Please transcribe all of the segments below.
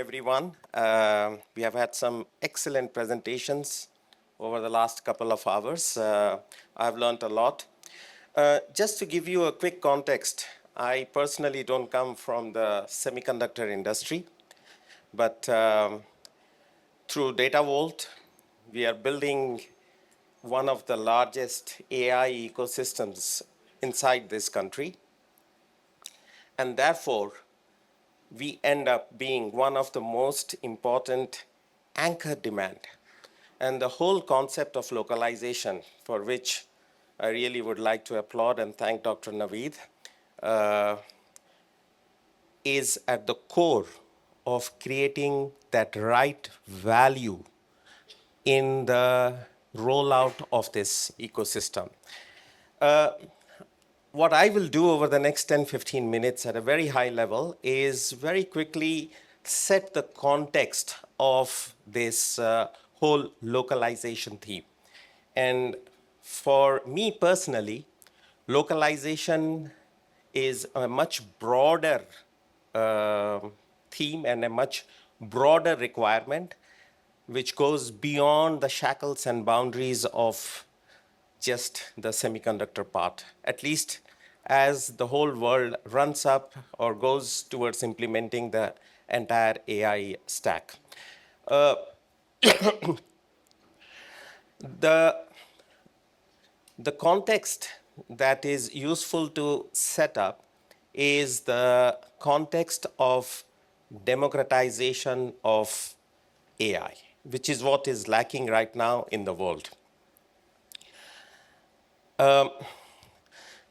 everyone. We have had some excellent presentations over the last couple of hours. I've learned a lot. Just to give you a quick context, I personally don't come from the semiconductor industry, but through DataVolt, we are building one of the largest AI ecosystems inside this country. And therefore, we end up being one of the most important anchor demand. And the whole concept of localization, for which I really would like to applaud and thank Dr. Naveed, is at the core of creating that right value in the rollout of this ecosystem. What I will do over the next 10-15 minutes at a very high level is very quickly set the context of this whole localization theme. And for me personally, localization is a much broader theme and a much broader requirement, which goes beyond the shackles and boundaries of just the semiconductor part, at least as the whole world runs up or goes towards implementing the entire AI stack. The context that is useful to set up is the context of democratization of AI, which is what is lacking right now in the world.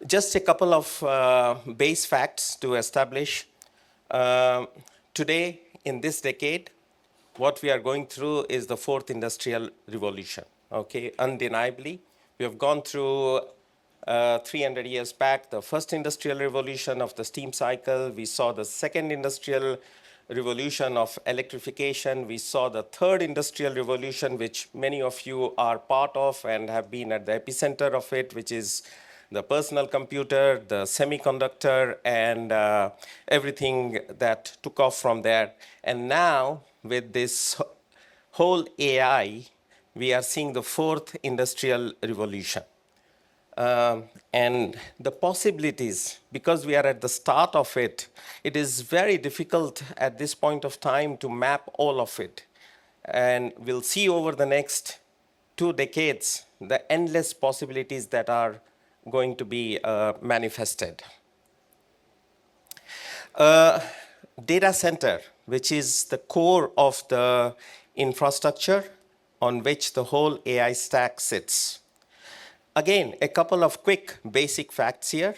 Just a couple of base facts to establish. Today, in this decade, what we are going through is the fourth industrial revolution. Okay, undeniably, we have gone through 300 years back, the first industrial revolution of the steam cycle. We saw the second industrial revolution of electrification. We saw the third industrial revolution, which many of you are part of and have been at the epicenter of it, which is the personal computer, the semiconductor, and everything that took off from there. And now, with this whole AI, we are seeing the fourth industrial revolution. And the possibilities, because we are at the start of it, it is very difficult at this point of time to map all of it. And we'll see over the next 2 decades the endless possibilities that are going to be manifested. Data center, which is the core of the infrastructure on which the whole AI stack sits. Again, a couple of quick basic facts here.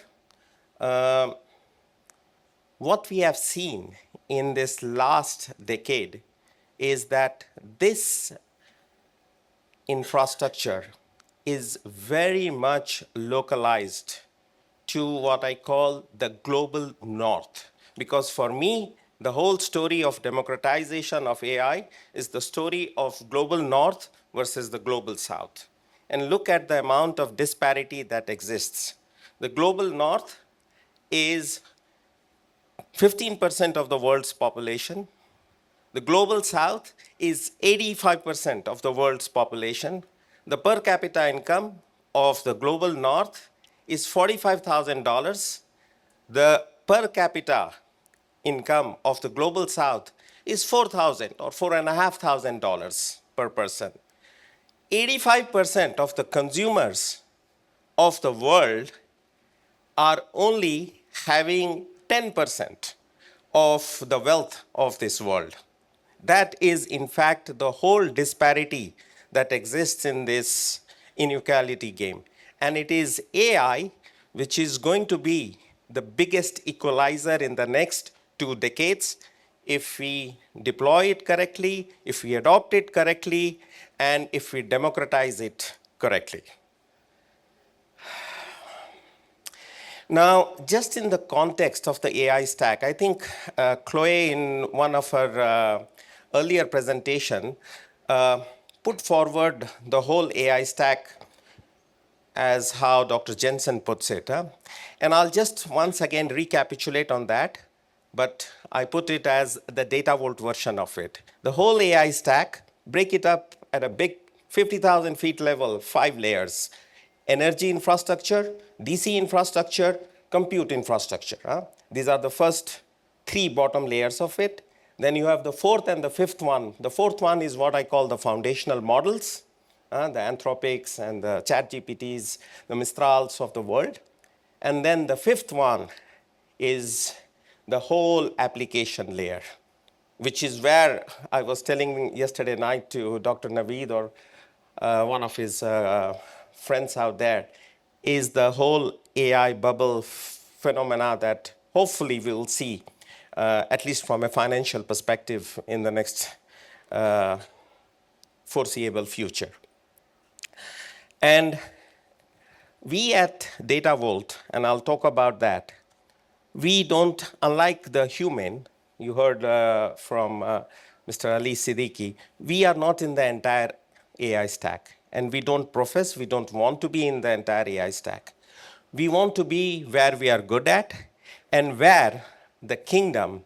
What we have seen in this last decade is that this infrastructure is very much localized to what I call the global north. Because for me, the whole story of democratization of AI is the story of global north versus the global south. And look at the amount of disparity that exists. The global north is 15% of the world's population. The global south is 85% of the world's population. The per capita income of the global north is $45,000. The per capita income of the global south is $4,000 or $4,500 per person. 85% of the consumers of the world are only having 10% of the wealth of this world. That is, in fact, the whole disparity that exists in this inequality game. And it is AI which is going to be the biggest equalizer in the next 2 decades if we deploy it correctly, if we adopt it correctly, and if we democratize it correctly. Now, just in the context of the AI stack, I think Chloe, in one of her earlier presentation, put forward the whole AI stack as how Dr. Jensen puts it. And I'll just once again recapitulate on that. but I put it as the DataVolt version of it. The whole AI stack, break it up at a big 50,000 feet level, 5 layers. Energy infrastructure, DC infrastructure, compute infrastructure. These are the first 3 bottom layers of it. Then you have the fourth and the fifth one. The fourth one is what I call the foundational models, the Anthropics and the ChatGPTs, the Mistrals of the world. And then the fifth one is the whole application layer, which is where I was telling yesterday night to Dr. Naveed or one of his friends out there, is the whole AI bubble phenomena that hopefully we'll see, at least from a financial perspective, in the next foreseeable future. And we at DataVolt, and I'll talk about that, we don't, unlike the human, you heard from Mr. Ali Siddiqui, we are not in the entire AI stack. And we don't profess, we don't want to be in the entire AI stack. We want to be where we are good at and where the kingdom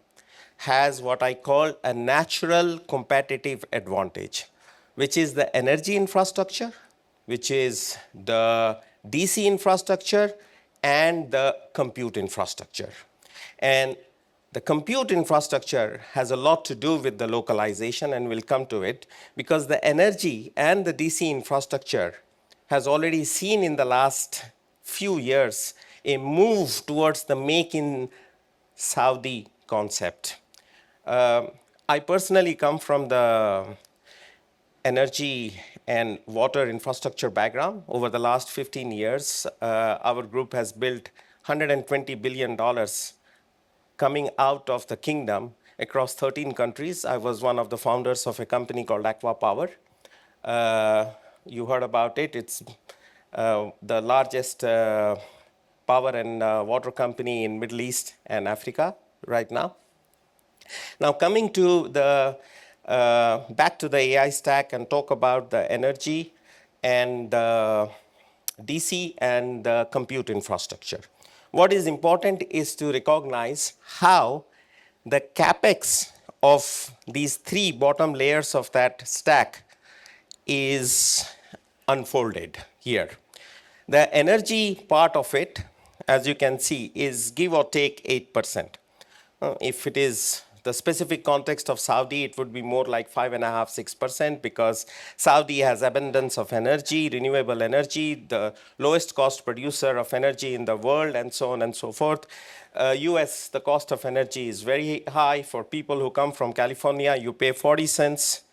has what I call a natural competitive advantage, which is the energy infrastructure, which is the DC infrastructure, and the compute infrastructure. And the compute infrastructure has a lot to do with the localization, and we'll come to it, because the energy and the DC infrastructure has already seen in the last few years a move towards the Make in Saudi concept. I personally come from the energy and water infrastructure background. Over the last 15 years, our group has built $120 billion coming out of the kingdom across 13 countries. I was one of the founders of a company called Aqua Power. You heard about it. It's the largest power and water company in Middle East and Africa right now. Now coming to the back to the AI stack and talk about the energy and DC and the compute infrastructure. What is important is to recognize how the capex of these 3 bottom layers of that stack is unfolded here. The energy part of it, as you can see, is give or take 8%. If it is the specific context of Saudi, it would be more like 5.5%, 6%, because Saudi has abundance of energy, renewable energy, the lowest cost producer of energy in the world, and so on and so forth. US, the cost of energy is very high. For people who come from California, you pay 40 cents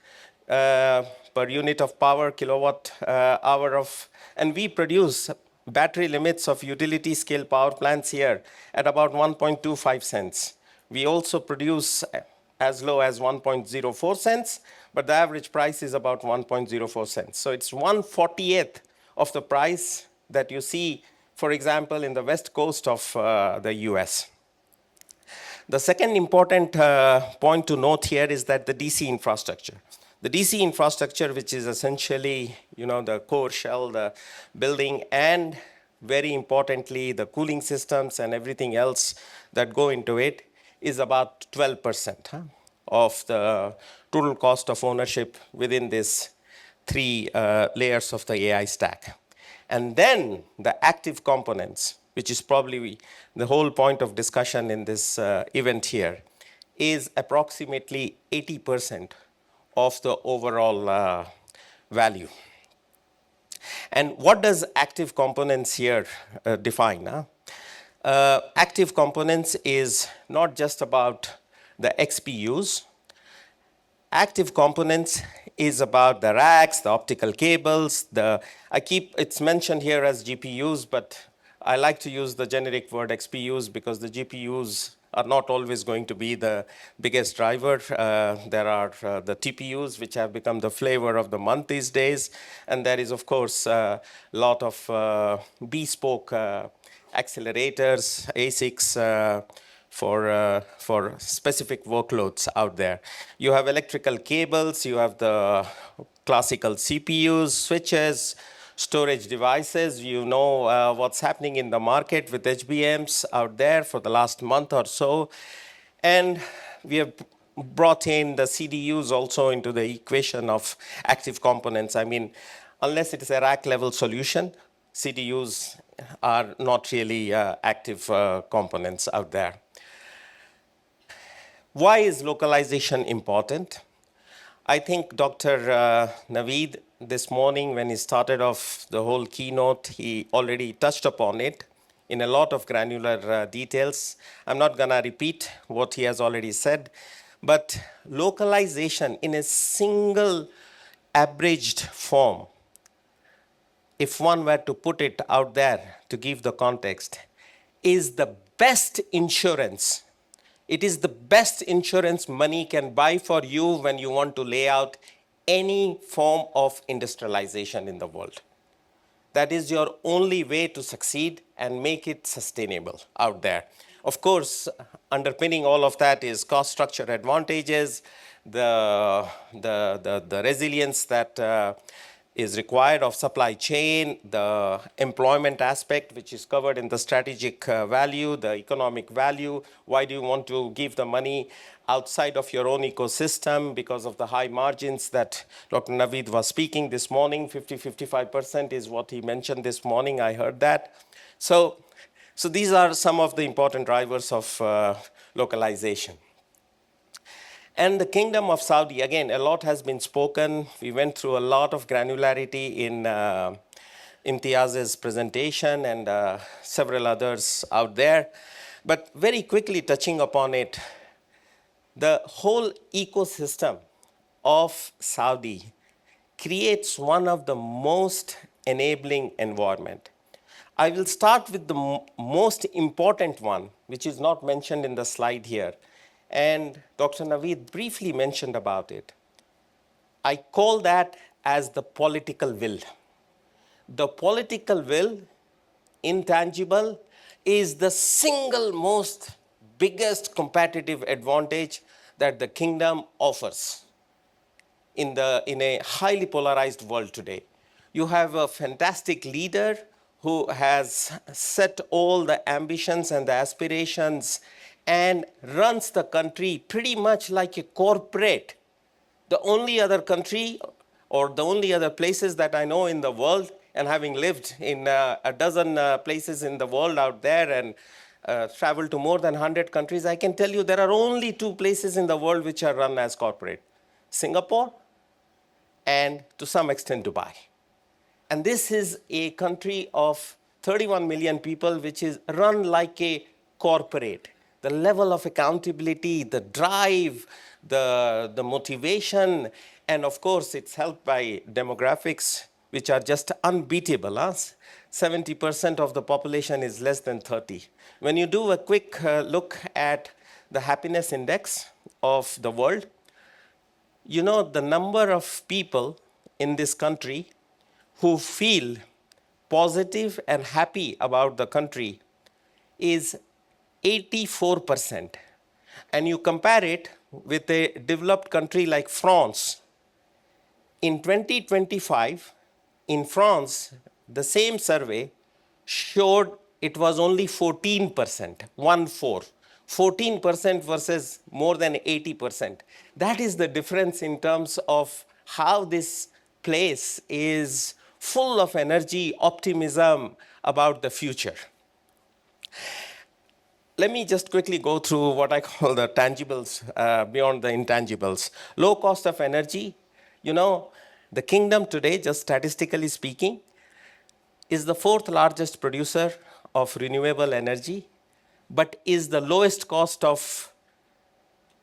per unit of power, kilowatt hour of, and we produce battery limits of utility scale power plants here at about 1.25 cents. We also produce as low as 1.04 cents, but the average price is about 1.04 cents. So it's 1/48th of the price that you see, for example, in the west coast of the US. The second important point to note here is that the DC infrastructure. The DC infrastructure, which is essentially, the core shell, the building, and very importantly, the cooling systems and everything else that go into it, is about 12% of the total cost of ownership within these 3 layers of the AI stack. And then the active components, which is probably the whole point of discussion in this event here, is approximately 80% of the overall value. And what does active components here define? Active components is not just about the XPUs. Active components is about the racks, the optical cables, it's mentioned here as GPUs, but I like to use the generic word XPUs because the GPUs are not always going to be the biggest driver. There are the TPUs, which have become the flavor of the month these days. And there is, of course, a lot of bespoke accelerators, ASICs, for specific workloads out there. You have electrical cables, you have the classical CPUs, switches, storage devices. You know what's happening in the market with HBMs out there for the last month or so. And we have brought in the CDUs also into the equation of active components. I mean, unless it is a rack level solution, CDUs are not really active components out there. Why is localization important? I think Dr. Naveed, this morning when he started off the whole keynote, he already touched upon it in a lot of granular details. I'm not going to repeat what he has already said, but localization in a single abridged form, if one were to put it out there to give the context, is the best insurance. It is the best insurance money can buy for you when you want to lay out any form of industrialization in the world. That is your only way to succeed and make it sustainable out there. Of course, underpinning all of that is cost structure advantages, the resilience that is required of supply chain, the employment aspect, which is covered in the strategic value, the economic value. Why do you want to give the money outside of your own ecosystem? Because of the high margins that Dr. Naveed was speaking this morning, 50-55% is what he mentioned this morning. I heard that. So these are some of the important drivers of localization. And the Kingdom of Saudi, again, a lot has been spoken. We went through a lot of granularity in Imtiaz's presentation and several others out there. But very quickly touching upon it, the whole ecosystem of Saudi creates one of the most enabling environment. I will start with the most important one, which is not mentioned in the slide here. And Dr. Naveed briefly mentioned about it. I call that as the political will. The political will, intangible, is the single most biggest competitive advantage that the kingdom offers in a highly polarized world today. You have a fantastic leader who has set all the ambitions and the aspirations and runs the country pretty much like a corporate. The only other country or the only other places that I know in the world, and having lived in a dozen places in the world out there and traveled to more than 100 countries, I can tell you there are only two places in the world which are run as corporate: Singapore and to some extent Dubai. And this is a country of 31 million people which is run like a corporate. The level of accountability, the drive, the motivation, and of course it's helped by demographics which are just unbeatable. 70% of the population is less than 30. When you do a quick look at the happiness index of the world, you know the number of people in this country who feel positive and happy about the country is 84%. And you compare it with a developed country like France. In 2025, in France, the same survey showed it was only 14%, 1-4. 14% versus more than 80%. That is the difference in terms of how this place is full of energy, optimism about the future. Let me just quickly go through what I call the tangibles beyond the intangibles. Low cost of energy. You know, the kingdom today, just statistically speaking, is the fourth largest producer of renewable energy, but is the lowest cost of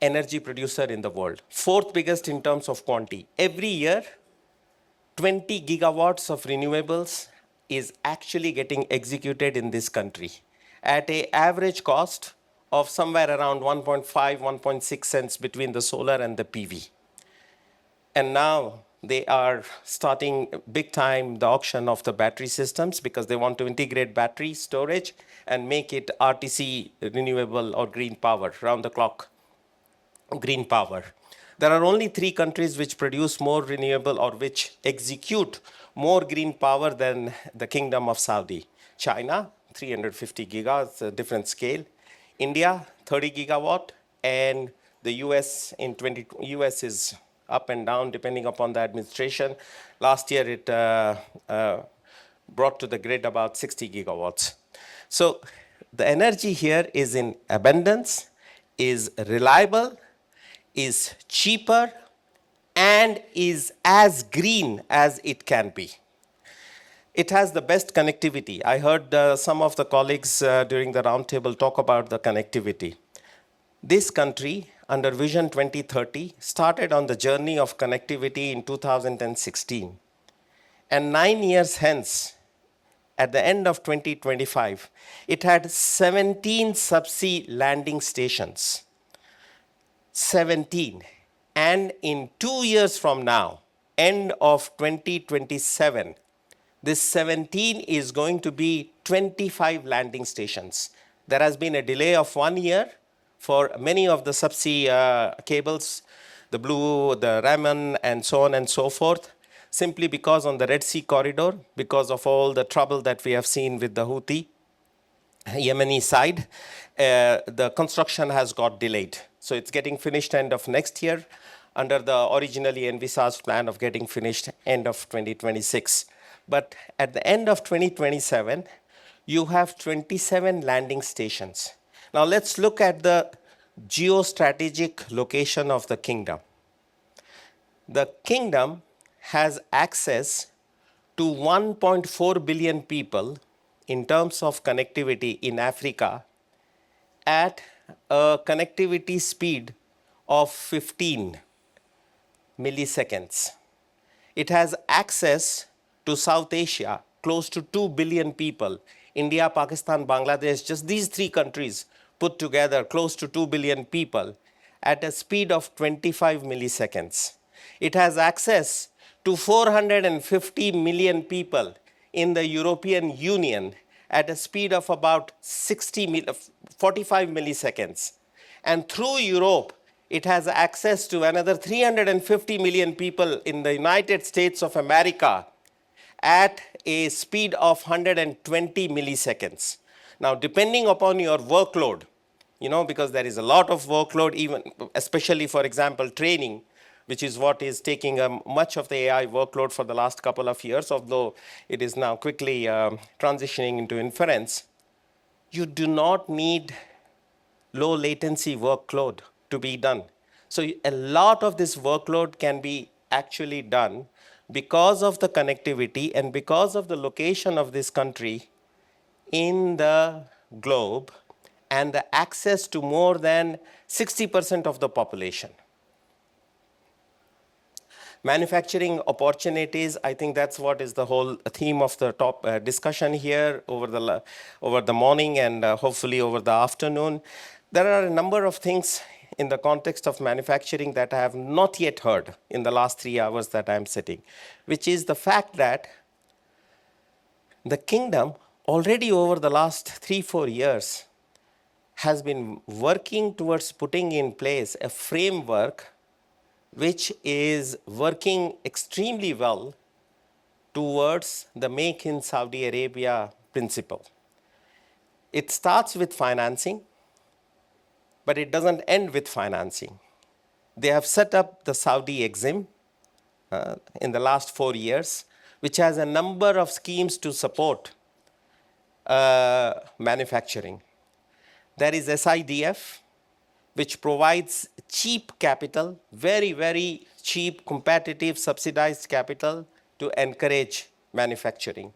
energy producer in the world. Fourth biggest in terms of quantity. Every year, 20 gigawatts of renewables is actually getting executed in this country at an average cost of somewhere around 1.5, 1.6 cents between the solar and the PV. And now they are starting big time the auction of the battery systems because they want to integrate battery storage and make it RTC, renewable or green power, round the clock green power. There are only 3 countries which produce more renewable or which execute more green power than the Kingdom of Saudi. China, 350 giga, it's a different scale. India, 30 gigawatt. and the US is up and down depending upon the administration. Last year it brought to the grid about 60 gigawatts. So the energy here is in abundance, is reliable, is cheaper, and is as green as it can be. It has the best connectivity. I heard some of the colleagues during the roundtable talk about the connectivity. This country, under Vision 2030, started on the journey of connectivity in 2016. And 9 years hence, at the end of 2025, it had 17 subsea landing stations. 17. And in 2 years from now, end of 2027, this 17 is going to be 25 landing stations. There has been a delay of 1 year for many of the subsea cables, the Blue, the Raman, and so on and so forth, simply because on the Red Sea corridor, because of all the trouble that we have seen with the Houthi, Yemeni side, the construction has got delayed. So it's getting finished end of next year under the originally envisaged plan of getting finished end of 2026. But at the end of 2027, you have 27 landing stations. Now let's look at the geostrategic location of the kingdom. The kingdom has access to 1.4 billion people in terms of connectivity in Africa at a connectivity speed of 15 milliseconds. It has access to South Asia, close to 2 billion people. India, Pakistan, Bangladesh, just these three countries put together, close to 2 billion people at a speed of 25 milliseconds. It has access to 450 million people in the European Union at a speed of about 45 milliseconds. And through Europe, it has access to another 350 million people in the United States of America at a speed of 120 milliseconds. Now, depending upon your workload, because there is a lot of workload, even especially, for example, training, which is what is taking much of the AI workload for the last couple of years, although it is now quickly transitioning into inference. You do not need low latency workload to be done. So a lot of this workload can be actually done because of the connectivity and because of the location of this country in the globe and the access to more than 60% of the population. Manufacturing opportunities, I think that's what is the whole theme of the top discussion here over the morning and hopefully over the afternoon. There are a number of things in the context of manufacturing that I have not yet heard in the last 3 hours that I'm sitting, which is the fact that the kingdom already over the last 3-4 years has been working towards putting in place a framework which is working extremely well towards the Make in Saudi Arabia principle. It starts with financing, but it doesn't end with financing. They have set up the Saudi Exim in the last 4 years, which has a number of schemes to support manufacturing. There is SIDF, which provides cheap capital, very, very cheap, competitive, subsidized capital to encourage manufacturing.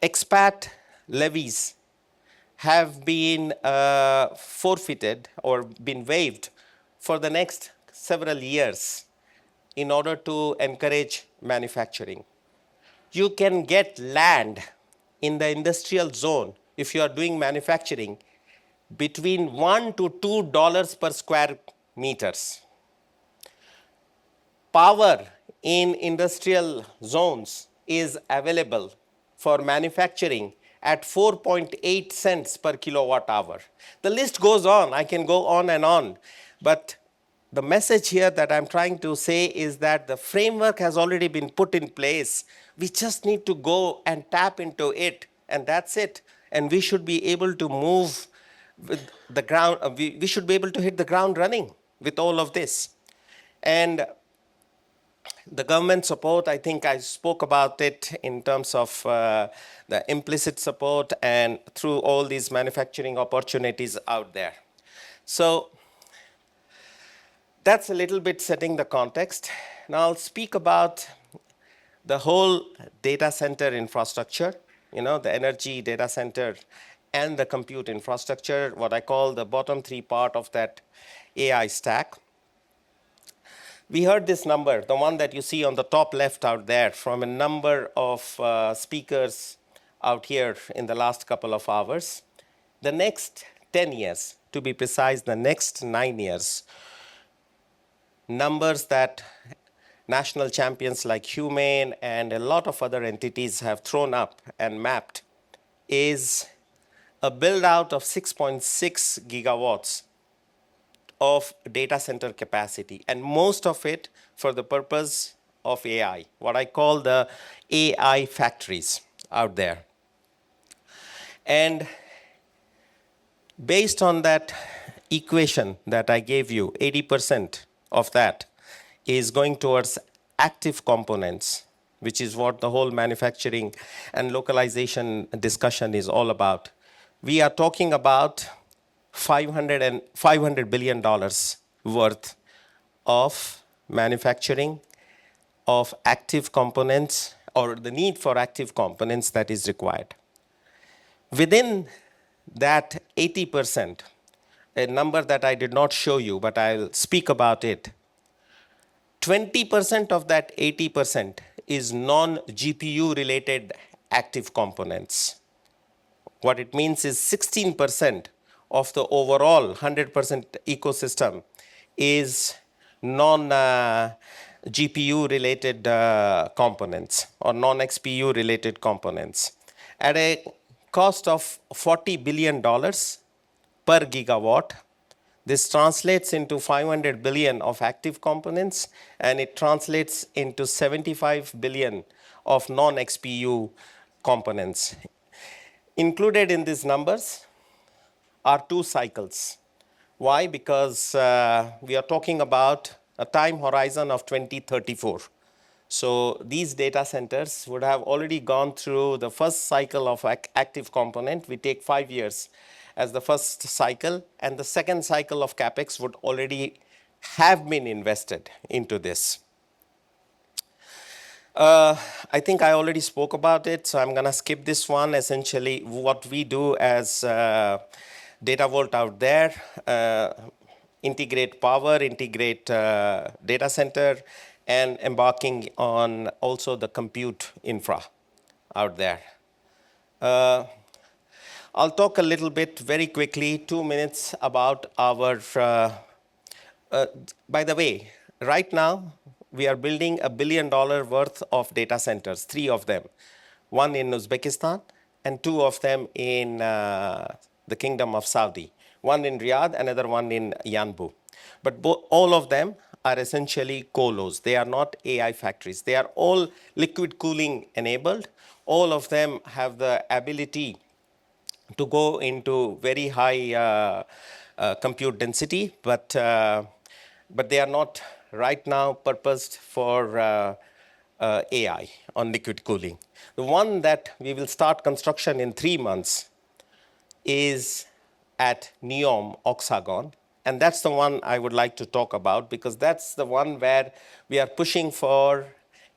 Expat levies have been forfeited or been waived for the next several years in order to encourage manufacturing. You can get land in the industrial zone if you are doing manufacturing between $1 to $2 per square meters. Power in industrial zones is available for manufacturing at 4.8 cents per kilowatt hour. The list goes on. I can go on and on. But the message here that I'm trying to say is that the framework has already been put in place. We just need to go and tap into it, and that's it. And we should be able to move with the ground, we should be able to hit the ground running with all of this. And the government support, I think I spoke about it in terms of the implicit support and through all these manufacturing opportunities out there. So that's a little bit setting the context. Now I'll speak about the whole data center infrastructure, the energy data center and the compute infrastructure, what I call the bottom three part of that AI stack. We heard this number, the one that you see on the top left out there, from a number of speakers out here in the last couple of hours. The next 10 years, to be precise, the next 9 years, numbers that national champions like Humane and a lot of other entities have thrown up and mapped is a build out of 6.6 gigawatts of data center capacity, and most of it for the purpose of AI, what I call the AI factories out there. And based on that equation that I gave you, 80% of that is going towards active components, which is what the whole manufacturing and localization discussion is all about. We are talking about $500 billion worth of manufacturing of active components, or the need for active components that is required. Within that 80%, a number that I did not show you, but I'll speak about it, 20% of that 80% is non-GPU related active components. What it means is 16% of the overall 100% ecosystem is non-GPU related components or non-XPU related components at a cost of $40 billion per gigawatt. This translates into 500 billion of active components, and it translates into 75 billion of non-XPU components. Included in these numbers are 2 cycles. Why? Because we are talking about a time horizon of 2034. So these data centers would have already gone through the first cycle of active component. We take 5 years as the first cycle, and the second cycle of capex would already have been invested into this. I think I already spoke about it, so I'm going to skip this one. Essentially, what we do as DataVolt out there, integrate power, integrate data center, and embarking on also the compute infra out there. I'll talk a little bit very quickly, 2 minutes, about our, by the way, right now, we are building $1 billion worth of data centers, 3 of them. One in Uzbekistan and 2 of them in the Kingdom of Saudi. One in Riyadh, another one in Yanbu. But all of them are essentially colos. They are not AI factories. They are all liquid cooling enabled. All of them have the ability to go into very high compute density, but they are not right now purposed for AI on liquid cooling. The one that we will start construction in 3 months is at NEOM Oxagon, and that's the one I would like to talk about, because that's the one where we are pushing for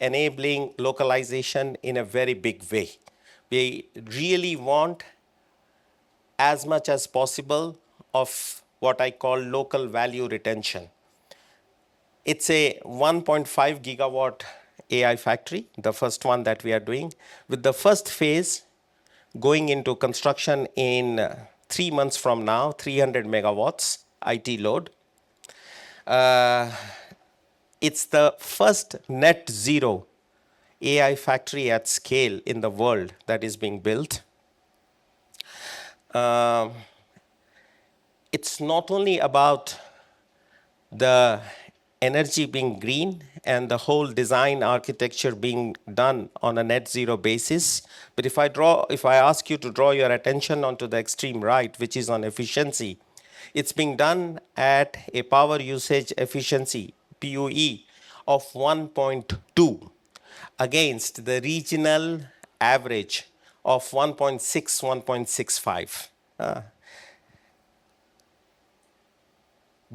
enabling localization in a very big way. We really want as much as possible of what I call local value retention. It's a 1.5 gigawatt AI factory, the first one that we are doing, with the first phase going into construction in 3 months from now, 300 megawatts IT load. It's the first net zero AI factory at scale in the world that is being built. It's not only about the energy being green and the whole design architecture being done on a net zero basis. But if I ask you to draw your attention onto the extreme right, which is on efficiency, it's being done at a power usage efficiency, PUE, of 1.2 against the regional average of 1.6, 1.65.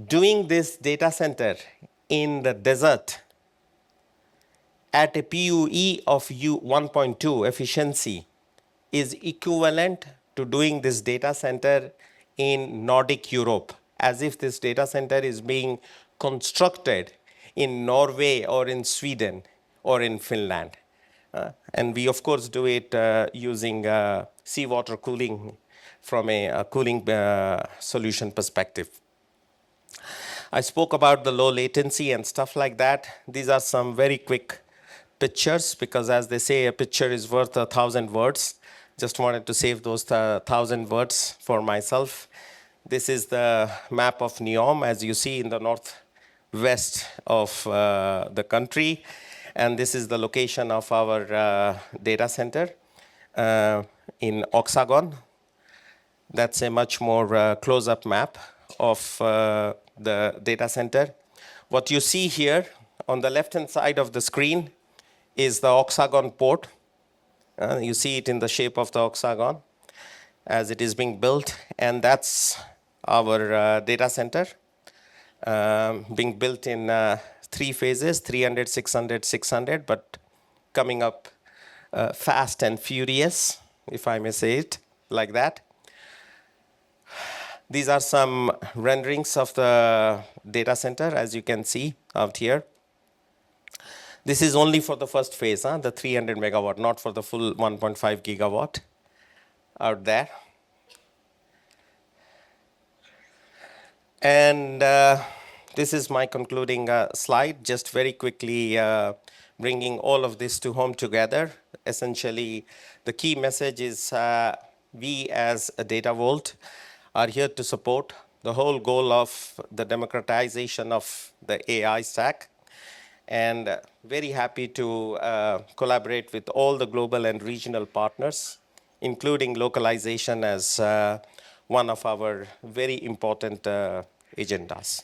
Doing this data center in the desert at a PUE of 1.2 efficiency is equivalent to doing this data center in Nordic Europe, as if this data center is being constructed in Norway or in Sweden or in Finland. And we, of course, do it using seawater cooling from a cooling solution perspective. I spoke about the low latency and stuff like that. These are some very quick pictures because, as they say, a picture is worth 1,000 words. Just wanted to save those 1,000 words for myself. This is the map of Neom, as you see in the northwest of the country. And this is the location of our data center in Oxagon. That's a much more close-up map of the data center. What you see here on the left-hand side of the screen is the Oxagon port. You see it in the shape of the Oxagon as it is being built, and that's our data center being built in 3 phases, 300, 600, 600, but coming up fast and furious, if I may say it like that. These are some renderings of the data center, as you can see out here. This is only for the first phase, the 300 megawatt, not for the full 1.5 gigawatt out there. And this is my concluding slide, just very quickly bringing all of this to home together. Essentially, the key message is we as a DataVolt are here to support the whole goal of the democratization of the AI stack, and very happy to collaborate with all the global and regional partners, including Localization as one of our very important agendas.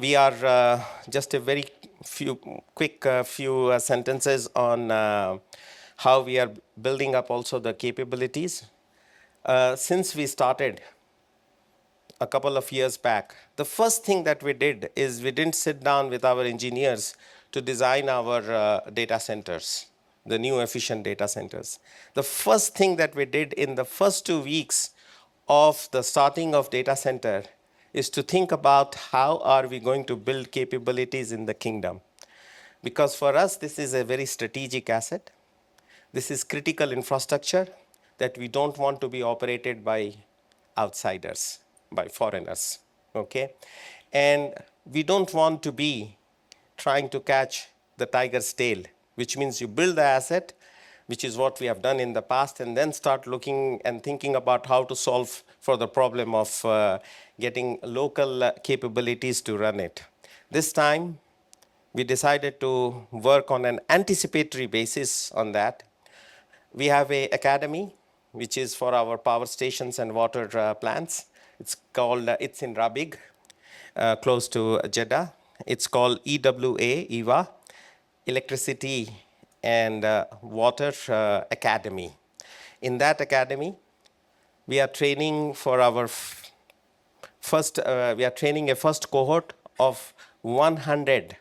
We are just a very quick few sentences on how we are building up also the capabilities. Since we started a couple of years back, the first thing that we did is we didn't sit down with our engineers to design our data centers, the new efficient data centers. The first thing that we did in the first 2 weeks of the starting of data center is to think about how are we going to build capabilities in the kingdom. Because for us, this is a very strategic asset. This is critical infrastructure that we don't want to be operated by outsiders, by foreigners, okay? And we don't want to be trying to catch the tiger's tail, which means you build the asset, which is what we have done in the past, and then start looking and thinking about how to solve for the problem of getting local capabilities to run it. This time, we decided to work on an anticipatory basis on that. We have an academy, which is for our power stations and water plants. It's in Rabig, close to Jeddah. It's called EWA, Electricity and Water Academy. In that academy, we are training for our we are training a first cohort of 100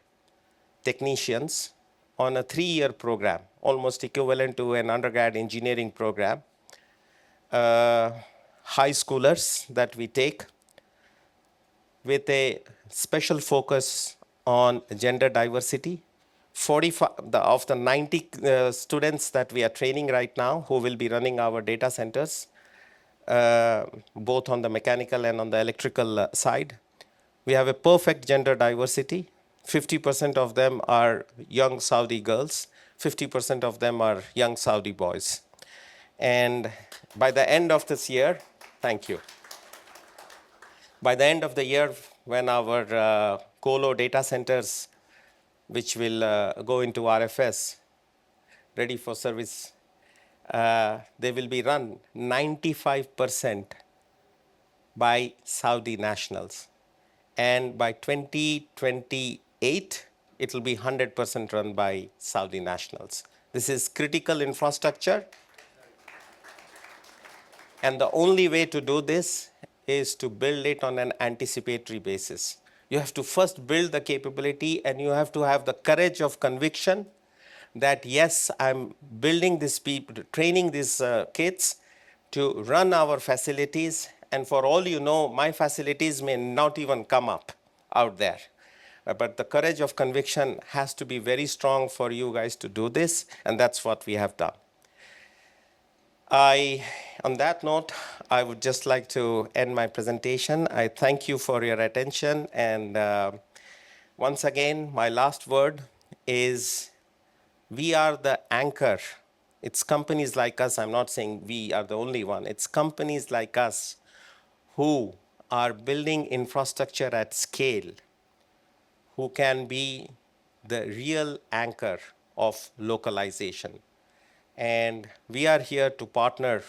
technicians on a 3-year program, almost equivalent to an undergrad engineering program. High schoolers that we take with a special focus on gender diversity. 45 of the 90 students that we are training right now who will be running our data centers, both on the mechanical and on the electrical side. We have a perfect gender diversity. 50% of them are young Saudi girls, 50% of them are young Saudi boys. And by the end of this year, thank you. By the end of the year, when our colo data centers, which will go into RFS, ready for service. They will be run 95% by Saudi nationals. And by 2028, it will be 100% run by Saudi nationals. This is critical infrastructure. And the only way to do this is to build it on an anticipatory basis. You have to first build the capability, and you have to have the courage of conviction that yes, I'm building this people, training these kids to run our facilities, and for all you know, my facilities may not even come up out there. But the courage of conviction has to be very strong for you guys to do this, and that's what we have done. On that note, I would just like to end my presentation. I thank you for your attention, and once again, my last word is we are the anchor. It's companies like us, I'm not saying we are the only one, it's companies like us who are building infrastructure at scale, who can be the real anchor of localization. And we are here to partner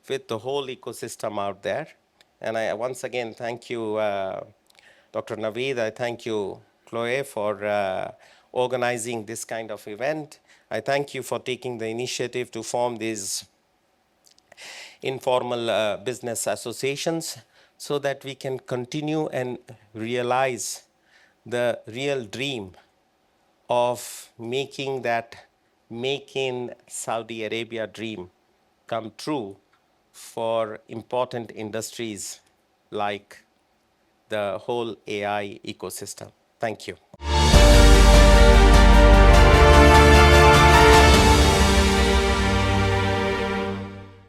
with the whole ecosystem out there. And I once again thank you, Dr. Naveed. I thank you, Chloe, for organizing this kind of event. I thank you for taking the initiative to form these informal business associations so that we can continue and realize the real dream of making that Make in Saudi Arabia dream come true for important industries like the whole AI ecosystem. Thank you.